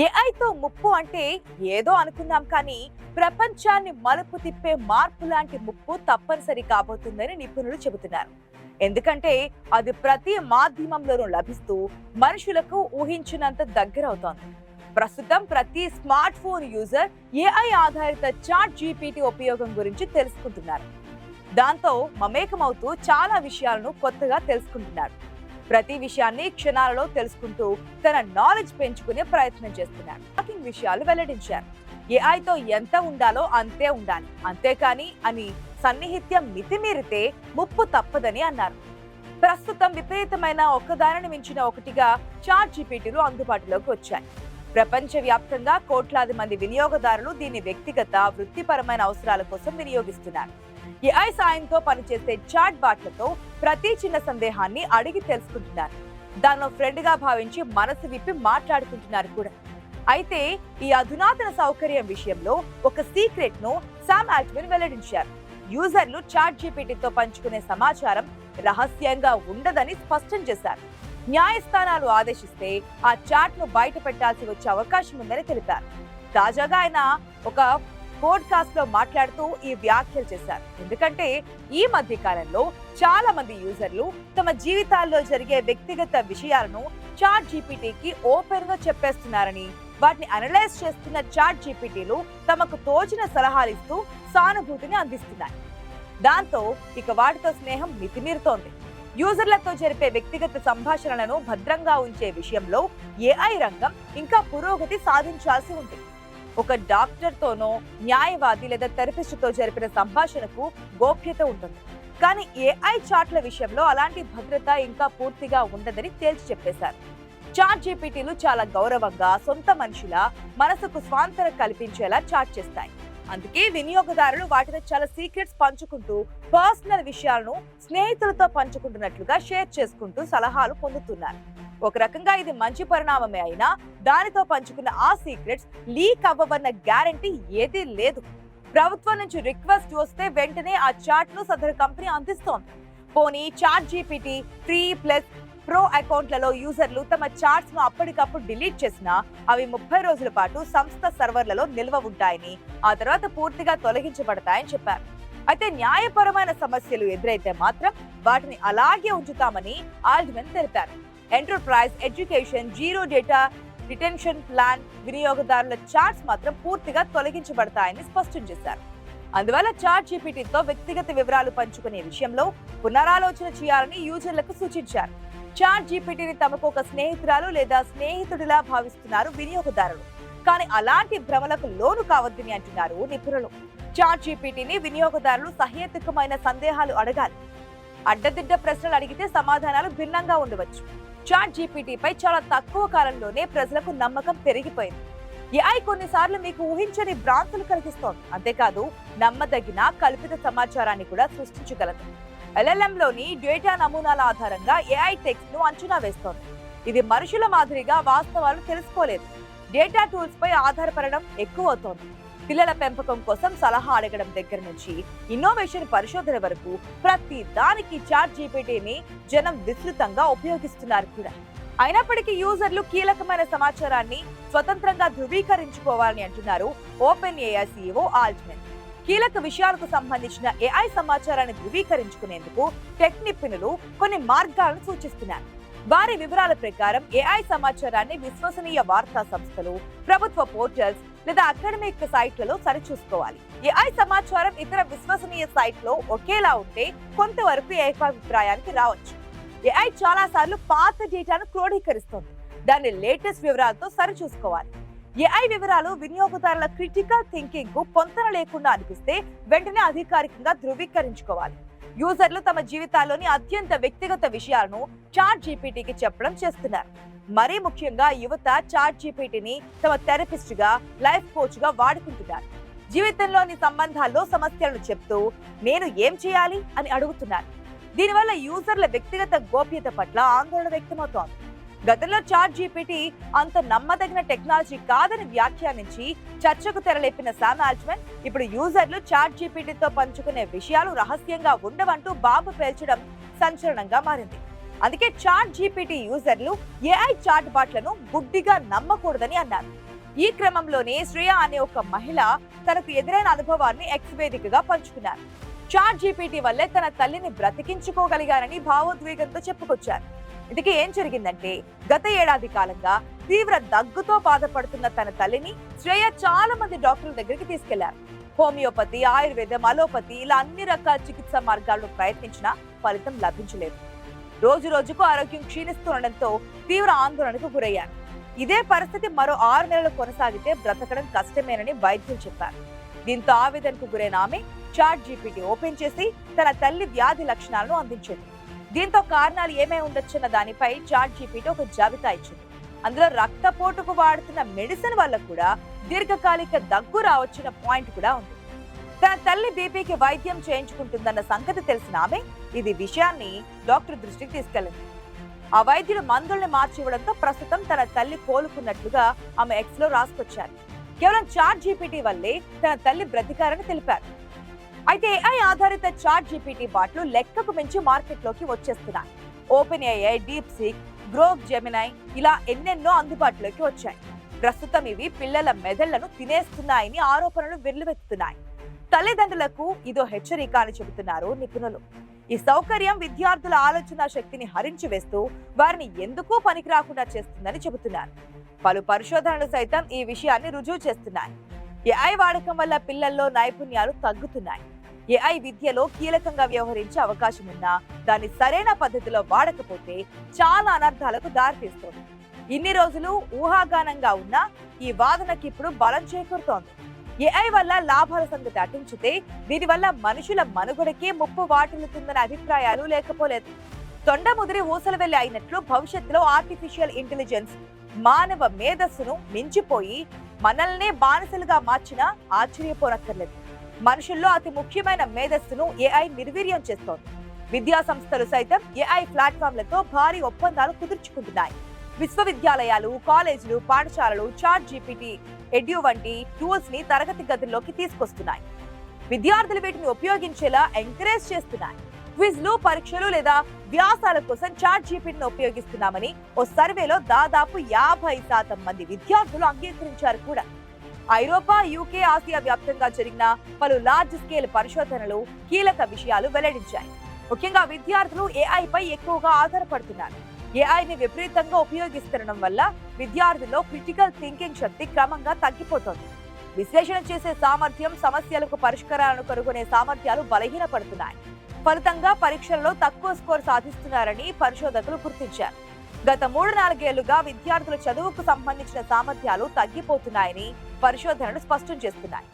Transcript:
ఏఐతో ముప్పు అంటే ఏదో అనుకుందాం కానీ ప్రపంచాన్ని మలుపు తిప్పే మార్పు లాంటి ముప్పు తప్పనిసరి కాబోతుందని నిపుణులు చెబుతున్నారు. ఎందుకంటే అది ప్రతి మాధ్యమంలోనూ లభిస్తూ మనుషులకు ఊహించినంత దగ్గరవుతోంది. ప్రస్తుతం ప్రతి స్మార్ట్ ఫోన్ యూజర్ ఏఐ ఆధారిత చాట్ జీపీటీ ఉపయోగం గురించి తెలుసుకుంటున్నారు. దాంతో మమేకమవుతూ చాలా విషయాలను కొత్తగా తెలుసుకుంటున్నారు. ప్రతి విషయాన్ని క్షణాలలో తెలుసుకుంటూ తన నాలెడ్జ్ పెంచుకునే ప్రయత్నం చేస్తున్నారు. షాకింగ్ విషయాలు వెల్లడించారు. ఏఐతో ఎంత ఉండాలో అంతే ఉండాలి, అంతేకాని అని సన్నిహిత్యం మితిమీరితే ముప్పు తప్పదని అన్నారు. ప్రస్తుతం విపరీతమైన ఒకదానిని మించిన ఒకటిగా చాట్ జీపీటీలు అందుబాటులోకి వచ్చాయి. ప్రపంచ వ్యాప్తంగా కోట్లాది మంది వినియోగదారులు దీన్ని వ్యక్తిగత, వృత్తిపరమైన అవసరాల కోసం వినియోగిస్తున్నారు. ఏఐ సాయంతో పనిచేసే చాట్ బాట్లతో ప్రతి చిన్న సందేహాన్ని అడిగి తెలుసుకుంటున్నారు. దానిలో ఫ్రెండ్ గా భావించి మనసు విప్పి మాట్లాడుకుంటున్నారు కూడా. అయితే ఈ అధునాతన సౌకర్యం విషయంలో ఒక సీక్రెట్ ను సామ్ ఆల్ట్మన్ వెల్లడించారు. యూజర్లు చాట్ జీపీటీతో పంచుకునే సమాచారం రహస్యంగా ఉండదని స్పష్టం చేశారు. న్యాయస్థానాలు ఆదేశిస్తే ఆ చాట్ ను బయట పెట్టాల్సి వచ్చే అవకాశం ఉందని తెలిపారు. తాజాగా ఆయన ఒక పోడ్కాస్ట్ లో మాట్లాడుతూ ఈ వ్యాఖ్యలు చేశారు. ఎందుకంటే ఈ మధ్య కాలంలో చాలా మంది యూజర్లు తమ జీవితాల్లో జరిగే వ్యక్తిగత విషయాలను చాట్ జీపీటీకి ఓపెన్ గా చెప్పేస్తున్నారని, వాటిని అనలైజ్ చేస్తున్న చాట్ జీపీటీలు తమకు తోచిన సలహాలు ఇస్తూ సానుభూతిని అందిస్తున్నాయి. దాంతో ఇక వాటితో స్నేహం మితిమీరుతోంది. యూజర్లతో జరిపే వ్యక్తిగత సంభాషణలను భద్రంగా ఉంచే విషయంలో ఏఐ రంగం ఇంకా పురోగతి సాధించాల్సి ఉంది. ఒక డాక్టర్ తోనో, న్యాయవాది లేదా థెరపిస్ట్ తో జరిపిన సంభాషణకు గోప్యత ఉంటుంది. కానీ ఏఐ చాట్ల విషయంలో అలాంటి భద్రత ఇంకా పూర్తిగా ఉండదని తేల్చి చెప్పేశారు. చాట్ జీపీటీలు చాలా గౌరవంగా, సొంత మనుషుల మనసుకు స్వాంతన కల్పించేలా చాట్ చేస్తాయి. అందుకే వినియోగదారులు వాటిని చాలా సీక్రెట్స్ పంచుకుంటూ, పర్సనల్ విషయాలను స్నేహితులతో పంచుకుంటున్నట్లుగా షేర్ చేసుకుంటూ సలహాలు పొందుతున్నారు. ఒక రకంగా ఇది మంచి పరిణామమే అయినా దానితో పంచుకున్న ఆ సీక్రెట్స్ లీక్ అవ్వవన్న గ్యారంటీ ఏదీ లేదు. ప్రభుత్వం నుంచి రిక్వెస్ట్ వస్తే వెంటనే ఆ చాట్ ను సదరు కంపెనీ అందిస్తోంది. పోనీ ChatGPT free plus pro అకౌంట్లలో యూజర్లు తమ చాట్స్ ను అప్పటికప్పుడు డిలీట్ చేసినా అవి 30 రోజుల పాటు సంస్థ సర్వర్లలో నిల్వ ఉంటాయని, ఆ తర్వాత పూర్తిగా తొలగించబడతాయని చెప్పారు. అయితే న్యాయపరమైన సమస్యలు ఎదురైతే మాత్రం వాటిని అలాగే ఉంచుతామని ఆల్ట్మన్ తెలిపారు. Enterprise, education, zero data retention plan వినియోగదారుల చాట్స్ మాత్రం పూర్తిగా తొలగించబడతాయని స్పష్టం చేశారు. అందువల్ల చాట్ జీపీటీతో వ్యక్తిగత వివరాలు పంచుకునే విషయంలో పునరాలోచన చేయాలని యూజర్లకు సూచించారు. చాట్ జీపీటీని తమకు ఒక స్నేహితురాలు లేదా స్నేహితుడిలా భావిస్తున్నారు వినియోగదారులు. కానీ అలాంటి భ్రమలకు లోను కావద్దని అంటున్నారు నిపుణులు. చాట్ జీపీటీని వినియోగదారులు సహేతుకమైన సందేహాలు అడగాలి. అడ్డదిడ్డ ప్రశ్నలు అడిగితే సమాధానాలు భిన్నంగా ఉండవచ్చు. చాట్ జీపీటీపై చాలా తక్కువ కాలంలోనే ప్రజలకు నమ్మకం పెరిగిపోయింది. ఏఐ కొన్నిసార్లు మీకు ఊహించని భ్రాంతులు కలిగిస్తోంది. అంతేకాదు నమ్మదగిన కల్పిత సమాచారాన్ని కూడా సృష్టించగలదు. ఎల్ఎల్ఎంలోని డేటా నమూనాల ఆధారంగా ఏఐ టెక్స్ట్ ను అంచనా వేస్తోంది. ఇది మనుషుల మాదిరిగా వాస్తవాలను తెలుసుకోలేదు. డేటా టూల్స్ పై ఆధారపడడం ఎక్కువ అవుతోంది. పిల్లల పెంపకం కోసం సలహా అడగడం దగ్గర నుంచి ఇన్నోవేషన్ పరిశోధన వరకు ప్రతి దానికి చాట్ జీపీటీని జనం విస్తృతంగా ఉపయోగిస్తున్నారు కూడా. అయినప్పటికీ యూజర్లు కీలకమైన సమాచారాన్ని స్వతంత్రంగా ధృవీకరించుకోవాలని అంటున్నారు ఓపెన్ ఏఐ సీఈఓ ఆల్ట్మన్. కీలక విషయాలకు సంబంధించిన ఏఐ సమాచారాన్ని ధృవీకరించుకునేందుకు టెక్ నిపుణులు కొన్ని మార్గాలను సూచిస్తున్నారు. వారి వివరాల ప్రకారం ఏఐ సమాచారాన్ని విశ్వసనీయ వార్తా సంస్థలు, ప్రభుత్వ పోర్టల్స్ లేదా అకాడమిక్ సైట్లలో సరిచూసుకోవాలి. ఏఐ సమాచారం ఇతర విశ్వసనీయ సైట్లో ఒకేలా ఉంటే కొంతవరకు ఏకాభిప్రాయానికి రావచ్చు. ఏఐ చాలా సార్లు పాత డేటాను క్రోడీకరిస్తుంది. దాన్ని లేటెస్ట్ వివరాలతో సరిచూసుకోవాలి. ఏఐ వివరాలు వినియోగదారుల క్రిటికల్ థింకింగ్ కు పొంతన లేకుండా అనిపిస్తే వెంటనే అధికారికంగా ధృవీకరించుకోవాలి. యూజర్లు తమ జీవితాల్లోని అత్యంత వ్యక్తిగత విషయాలను చాట్ జీపీటీకి చెప్పడం చేస్తున్నారు. మరీ ముఖ్యంగా యువత చాట్ జీపీటీని తమ థెరపిస్ట్ గా, లైఫ్ కోచ్ గా వాడుకుంటున్నారు. జీవితంలోని సంబంధాల్లో సమస్యలను చెప్తూ నేను ఏం చేయాలి అని అడుగుతున్నారు. దీనివల్ల యూజర్ల వ్యక్తిగత గోప్యత పట్ల ఆందోళన వ్యక్తమవుతోంది. గతంలో చాట్ జీపీటీ అంత నమ్మదగిన టెక్నాలజీ కాదని వ్యాఖ్యానించి చర్చకు తెరలేపిన సామ్ ఆల్ట్మన్ ఇప్పుడు యూజర్లు చాట్ జీపీటీతో పంచుకునే విషయాలు రహస్యంగా ఉండవంటూ బాంబు పేల్చడం సంచలనంగా మారింది. అందుకే చాట్ జీపీటీ యూజర్లు ఏఐ చాట్ బాట్లను గుడ్డిగా నమ్మకూడదని అన్నారు. ఈ క్రమంలోనే శ్రేయ అనే ఒక మహిళ తనకు ఎదురైన అనుభవాన్ని ఎక్స్ వేదికగా పంచుకున్నారు. చాట్ జీపీటీ వల్లే తన తల్లిని బ్రతికించుకోగలిగారని భావోద్వేగంతో చెప్పుకొచ్చారు. ఇందుకే ఏం జరిగిందంటే, గత ఏడాది కాలంగా తీవ్ర దగ్గుతో బాధపడుతున్న తన తల్లిని శ్రేయ చాలా మంది డాక్టర్ల దగ్గరికి తీసుకెళ్లారు. హోమియోపతి, ఆయుర్వేదం, అలోపతి ఇలా అన్ని రకాల చికిత్సా మార్గాలను ప్రయత్నించినా ఫలితం లభించలేదు. రోజు రోజుకు ఆరోగ్యం క్షీణిస్తుండటంతో తీవ్ర ఆందోళనకు గురయ్యారు. ఇదే పరిస్థితి మరో 6 నెలలు కొనసాగితే బ్రతకడం కష్టమేనని వైద్యులు చెప్పారు. దీంతో ఆవేదనకు గురైన ఆమె చాట్ జీపీటీ ఓపెన్ చేసి తన తల్లి వ్యాధి లక్షణాలను అందించింది. దీంతో కారణాలు ఏమై ఉండొచ్చన్న దానిపై చాట్ జీపీటీ ఒక జాబితా ఇచ్చింది. అందులో రక్తపోటుకు వాడుతున్న మెడిసిన్ వల్ల కూడా దీర్ఘకాలిక దగ్గు రావచ్చిన పాయింట్ కూడా ఉంది. తన తల్లి బీపీకి వైద్యం చేయించుకుంటుందన్న సంగతి తెలిసిన ఆమె ఇది విషయాన్ని డాక్టర్ దృష్టికి తీసుకెళ్లింది. ఆ వైద్యుడు మందుల్ని మార్చివ్వడంతో ప్రస్తుతం తన తల్లి కోలుకున్నట్లుగా ఆమె ఎక్స్ లో రాసుకొచ్చారు. కేవలం చాట్ జీపీటీ వల్లే తన తల్లి బ్రతికారని తెలిపారు. అయితే ఏఐ ఆధారిత చాట్ జీపీటీ బాట్లు లెక్కకు మించి మార్కెట్లోకి వచ్చేస్తున్నాయి. Open AI, deep seek, Grok Gemini ఇలా ఎన్నెన్నో అందుబాటులోకి వచ్చాయి. ప్రస్తుతం ఇవి పిల్లల మెదళ్లను తినేస్తున్నాయని ఆరోపణలు వెల్లువెత్తుతున్నాయి. తల్లిదండ్రులకు ఇదో హెచ్చరిక అని చెబుతున్నారు నిపుణులు. ఈ సౌకర్యం విద్యార్థుల ఆలోచన శక్తిని హరించి వేస్తూ వారిని ఎందుకు పనికి రాకుండా చేస్తుందని చెబుతున్నారు. పలు పరిశోధనలు సైతం ఈ విషయాన్ని రుజువు చేస్తున్నాయి. ఏఐ వాడకం వల్ల పిల్లల్లో నైపుణ్యాలు తగ్గుతున్నాయి. ఏఐ విద్యలో కీలకంగా వ్యవహరించే అవకాశం ఉన్నా దాన్ని సరైన పద్ధతిలో వాడకపోతే చాలా అనర్థాలకు దారితీస్తోంది. ఇన్ని రోజులు ఊహాగానంగా ఉన్న ఈ వాదనకి ఇప్పుడు బలం చేకూరుతోంది. ఏఐ వల్ల లాభాల సంగతి అటుంచితే దీనివల్ల మనుషుల మనుగడకే ముప్పు వాటిల్లుతుందనే అభిప్రాయాలు లేకపోలేదు. తొండ ముదిరి ఊసలు వెళ్లి అయినట్లు భవిష్యత్తులో ఆర్టిఫిషియల్ ఇంటెలిజెన్స్ మానవ మేధస్సును మించిపోయి మనల్నే బానిసలుగా మార్చినా ఆశ్చర్యపోనక్కర్లేదు. మనుషుల్లో అతి ముఖ్యమైన మేధస్సును ఏఐ నిర్వీర్యం చేస్తోంది. విద్యా సంస్థలు సైతం ఏఐ ప్లాట్ఫామ్లతో భారీ ఒప్పందాలు కుదుర్చుకుంటున్నాయి. విశ్వవిద్యాలయాలు, కాలేజీలు, పాఠశాలలు చాట్ జీపీటీ, ఎడ్యూ వంటి టూల్స్ ని తరగతి గదుల్లోకి తీసుకొస్తున్నాయి. విద్యార్థులు వీటిని ఉపయోగించేలా ఎంకరేజ్ చేస్తున్నాయి. క్విజ్లు, పరీక్షలు లేదా వ్యాసాల కోసం చాట్ జీపీటీని ఉపయోగిస్తున్నామని ఓ సర్వేలో దాదాపు 50% మంది విద్యార్థులు అంగీకరించారు కూడా. ఐరోపా, యూకే, ఆసియా వ్యాప్తంగా జరిగిన పలు లార్జ్ స్కేల్ పరిశోధనలు కీలక విషయాలు వెల్లడించాయి. ముఖ్యంగా విద్యార్థులు ఏఐ పై ఎక్కువగా ఆధారపడుతున్నారు. ఏఐని విపరీతంగా ఉపయోగిస్తుండడం వల్ల విద్యార్థుల్లో క్రిటికల్ థింకింగ్ శక్తి క్రమంగా తగ్గిపోతోంది. విశ్లేషణ చేసే సామర్థ్యం, సమస్యలకు పరిష్కారాలను కనుగొనే సామర్థ్యాలు బలహీనపడుతున్నాయి. ఫలితంగా పరీక్షల్లో తక్కువ స్కోర్ సాధిస్తున్నారని పరిశోధకులు గుర్తించారు. గత 3-4 ఏళ్లుగా విద్యార్థుల చదువుకు సంబంధించిన సామర్థ్యాలు తగ్గిపోతున్నాయని పరిశోధనలు స్పష్టం చేస్తున్నాయి.